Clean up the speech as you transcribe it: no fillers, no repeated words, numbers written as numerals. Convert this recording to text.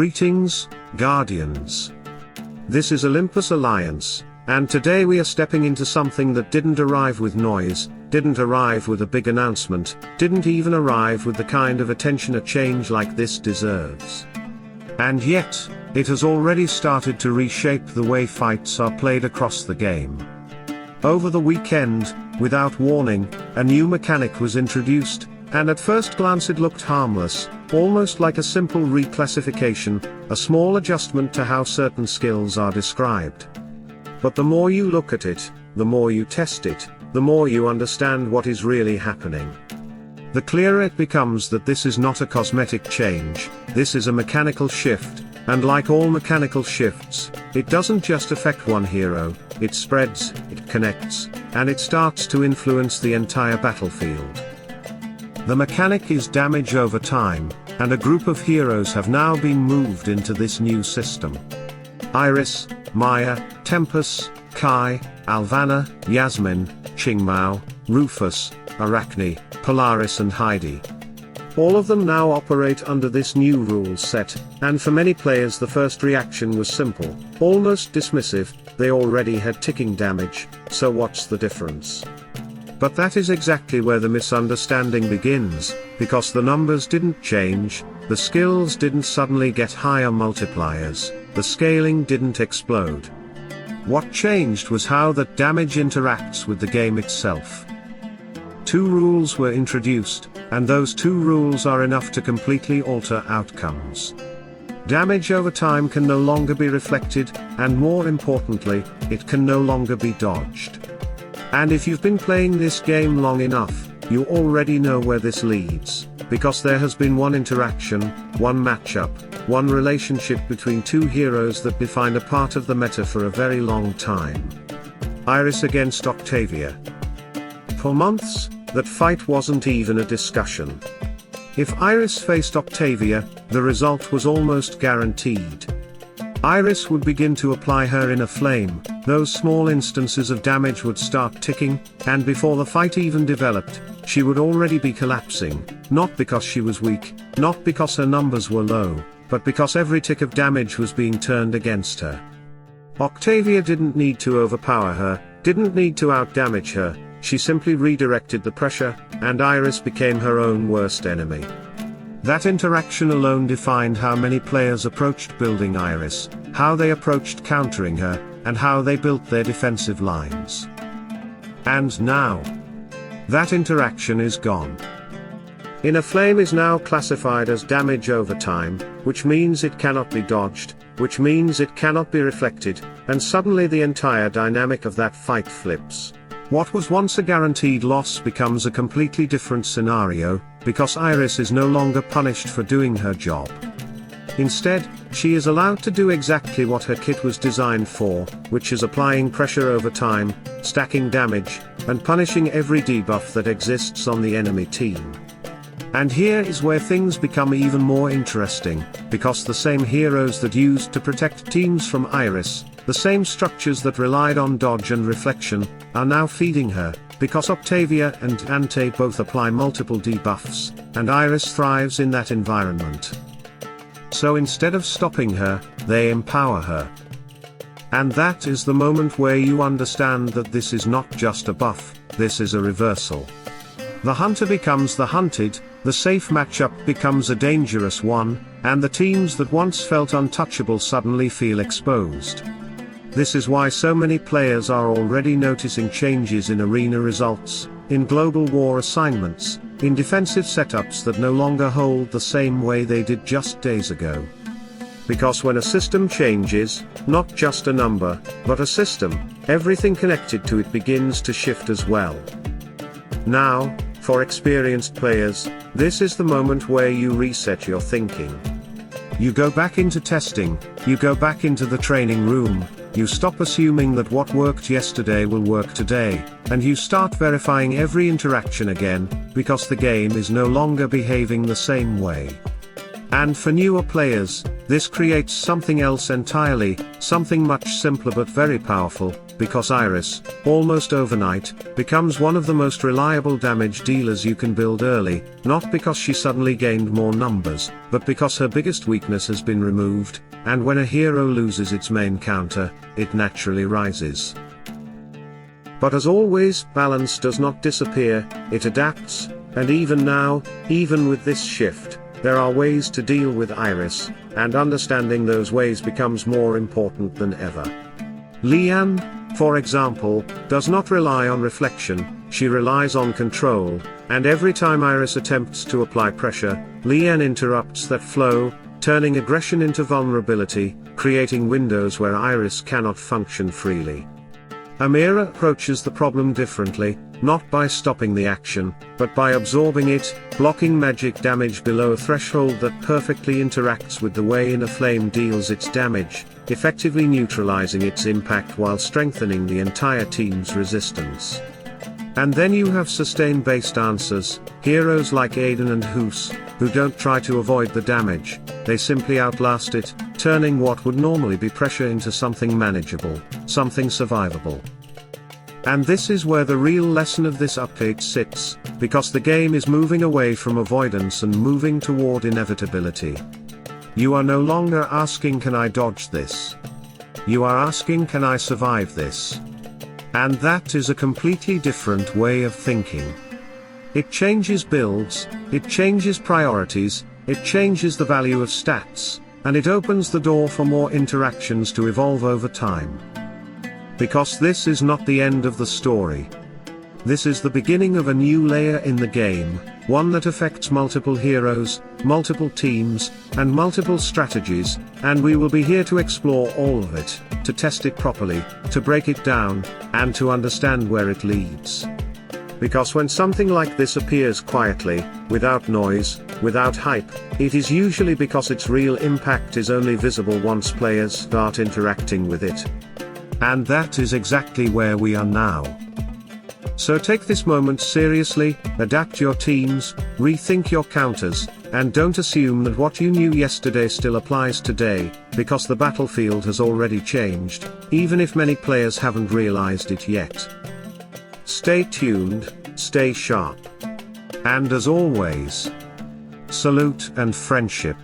Greetings, Guardians. This is Olympus Alliance, and today we are stepping into something that didn't arrive with noise, didn't arrive with a big announcement, didn't even arrive with the kind of attention a change like this deserves. And yet, it has already started to reshape the way fights are played across the game. Over the weekend, without warning, a new mechanic was introduced, and at first glance it looked harmless, almost like a simple reclassification, a small adjustment to how certain skills are described. But the more you look at it, the more you test it, the more you understand what is really happening. The clearer it becomes that this is not a cosmetic change, this is a mechanical shift, and like all mechanical shifts, it doesn't just affect one hero, it spreads, it connects, and it starts to influence the entire battlefield. The mechanic is damage over time, and a group of heroes have now been moved into this new system. Iris, Maya, Tempus, Kai, Alvana, Yasmin, Qingmao, Rufus, Arachne, Polaris and Heidi. All of them now operate under this new rule set, and for many players the first reaction was simple, almost dismissive, they already had ticking damage, so what's the difference? But that is exactly where the misunderstanding begins, because the numbers didn't change, the skills didn't suddenly get higher multipliers, the scaling didn't explode. What changed was how that damage interacts with the game itself. Two rules were introduced, and those two rules are enough to completely alter outcomes. Damage over time can no longer be reflected, and more importantly, it can no longer be dodged. And if you've been playing this game long enough, you already know where this leads, because there has been one interaction, one matchup, one relationship between two heroes that defined a part of the meta for a very long time. Iris against Octavia. For months, that fight wasn't even a discussion. If Iris faced Octavia, the result was almost guaranteed. Iris would begin to apply her inner flame, those small instances of damage would start ticking, and before the fight even developed, she would already be collapsing, not because she was weak, not because her numbers were low, but because every tick of damage was being turned against her. Octavia didn't need to overpower her, didn't need to outdamage her, she simply redirected the pressure, and Iris became her own worst enemy. That interaction alone defined how many players approached building Iris, how they approached countering her, and how they built their defensive lines. And now, that interaction is gone. Inner Flame is now classified as damage over time, which means it cannot be dodged, which means it cannot be reflected, and suddenly the entire dynamic of that fight flips. What was once a guaranteed loss becomes a completely different scenario, because Iris is no longer punished for doing her job. Instead, she is allowed to do exactly what her kit was designed for, which is applying pressure over time, stacking damage, and punishing every debuff that exists on the enemy team. And here is where things become even more interesting, because the same heroes that used to protect teams from Iris, the same structures that relied on dodge and reflection, are now feeding her, because Octavia and Dante both apply multiple debuffs, and Iris thrives in that environment. So instead of stopping her, they empower her. And that is the moment where you understand that this is not just a buff, this is a reversal. The hunter becomes the hunted, the safe matchup becomes a dangerous one, and the teams that once felt untouchable suddenly feel exposed. This is why so many players are already noticing changes in arena results, in global war assignments, in defensive setups that no longer hold the same way they did just days ago. Because when a system changes, not just a number, but a system, everything connected to it begins to shift as well. Now, for experienced players, this is the moment where you reset your thinking. You go back into testing, you go back into the training room, you stop assuming that what worked yesterday will work today, and you start verifying every interaction again, because the game is no longer behaving the same way. And for newer players, this creates something else entirely, something much simpler but very powerful, because Iris, almost overnight, becomes one of the most reliable damage dealers you can build early, not because she suddenly gained more numbers, but because her biggest weakness has been removed, and when a hero loses its main counter, it naturally rises. But as always, balance does not disappear, it adapts, and even now, even with this shift, there are ways to deal with Iris, and understanding those ways becomes more important than ever. Leanne, for example, does not rely on reflection, she relies on control, and every time Iris attempts to apply pressure, Leanne interrupts that flow, turning aggression into vulnerability, creating windows where Iris cannot function freely. Amira approaches the problem differently, not by stopping the action, but by absorbing it, blocking magic damage below a threshold that perfectly interacts with the way Inner Flame deals its damage, effectively neutralizing its impact while strengthening the entire team's resistance. And then you have sustain-based answers, heroes like Aiden and Hoos, who don't try to avoid the damage, they simply outlast it, turning what would normally be pressure into something manageable, something survivable. And this is where the real lesson of this update sits, because the game is moving away from avoidance and moving toward inevitability. You are no longer asking, can I dodge this? You are asking, can I survive this? And that is a completely different way of thinking. It changes builds, it changes priorities, it changes the value of stats, and it opens the door for more interactions to evolve over time. Because this is not the end of the story. This is the beginning of a new layer in the game, one that affects multiple heroes, multiple teams, and multiple strategies, and we will be here to explore all of it, to test it properly, to break it down, and to understand where it leads. Because when something like this appears quietly, without noise, without hype, it is usually because its real impact is only visible once players start interacting with it. And that is exactly where we are now. So take this moment seriously, adapt your teams, rethink your counters, and don't assume that what you knew yesterday still applies today, because the battlefield has already changed, even if many players haven't realized it yet. Stay tuned, stay sharp. And as always, salute and friendship.